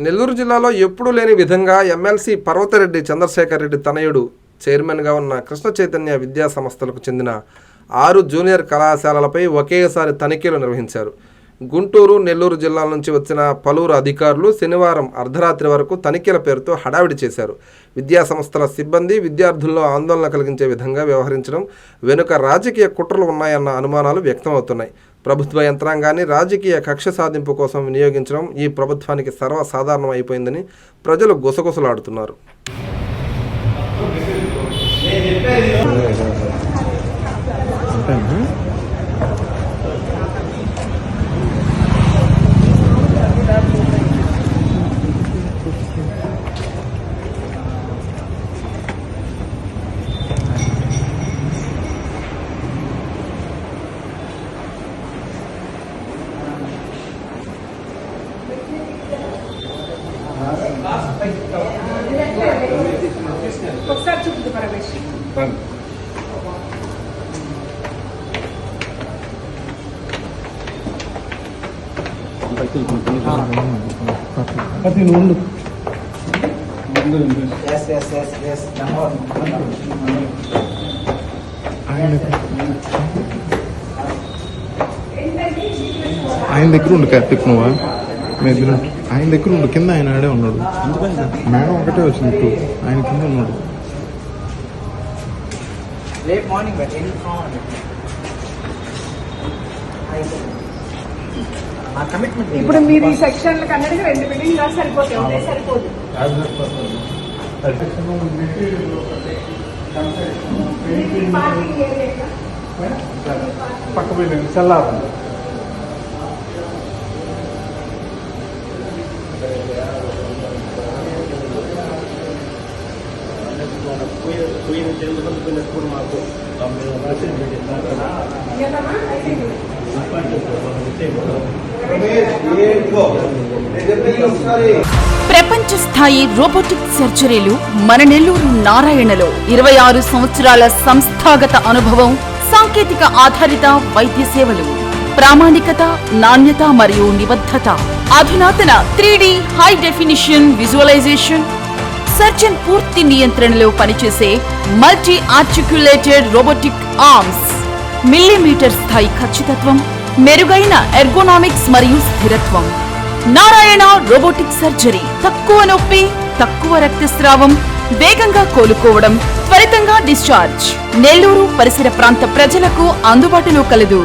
నెల్లూరు జిల్లాలో ఎప్పుడూ లేని విధంగా ఎమ్మెల్సీ పర్వతరెడ్డి చంద్రశేఖర్ రెడ్డి తనయుడు చైర్మన్గా ఉన్న కృష్ణ చైతన్య విద్యా సంస్థలకు చెందిన 6 జూనియర్ కళాశాలలపై ఒకేసారి తనిఖీలు నిర్వహించారు. గుంటూరు, నెల్లూరు జిల్లాల నుంచి వచ్చిన పలువురు అధికారులు శనివారం అర్ధరాత్రి వరకు తనిఖీల పేరుతో హడావిడి చేశారు. విద్యా సంస్థల సిబ్బంది విద్యార్థుల్లో ఆందోళన కలిగించే విధంగా వ్యవహరించడం వెనుక రాజకీయ కుట్రలు ఉన్నాయన్న అనుమానాలు వ్యక్తమవుతున్నాయి. ప్రభుత్వ యంత్రాంగాన్ని రాజకీయ కక్ష సాధింపు కోసం వినియోగించడం ఈ ప్రభుత్వానికి సర్వసాధారణం అయిపోయిందని ప్రజలు గుసగుసలాడుతున్నారు. ఒకసారి చూపుతూ పరమేష్ ఆయన దగ్గర ఉండు కార్తిక్ నువ్వా ఆయన దగ్గర ఉండు కింద ఆయన ఆడే ఉన్నాడు మేడం ఒకటే వచ్చింది ఇప్పుడు ఆయన కింద ఉన్నాడు ఇప్పుడు మీరు ఈ సెక్షన్ కన్నడకి 2 బిల్డింగ్ లా సరిపోతాయి సరిపోదు పక్క బిల్డింగ్ చల్లారు ప్రపంచ స్థాయి రోబోటిక్ సర్జరీలు మన నెల్లూరు నారాయణలో 26 సంవత్సరాల సంస్థాగత అనుభవం, సాంకేతిక ఆధారిత వైద్య సేవలు, ప్రామాణికత, నాణ్యత మరియు నిబద్ధత, అధునాతన 3D high definition visualisation, surgeon పూర్తి నియంత్రణలో పనిచేసే multi articulated robotic arms, millimetre స్థాయి ఖచ్చితత్వం, మెరుగైన ఎర్గోనామిక్స్ మరియు స్థిరత్వం. Narayana robotic surgery. తక్కువ నొప్పి, తక్కువ రక్తస్రావం, వేగంగా కోలుకోవడం, త్వరితంగా డిశ్చార్జ్. నెల్లూరు పరిసర ప్రాంత ప్రజలకు అందుబాటులో కలదు.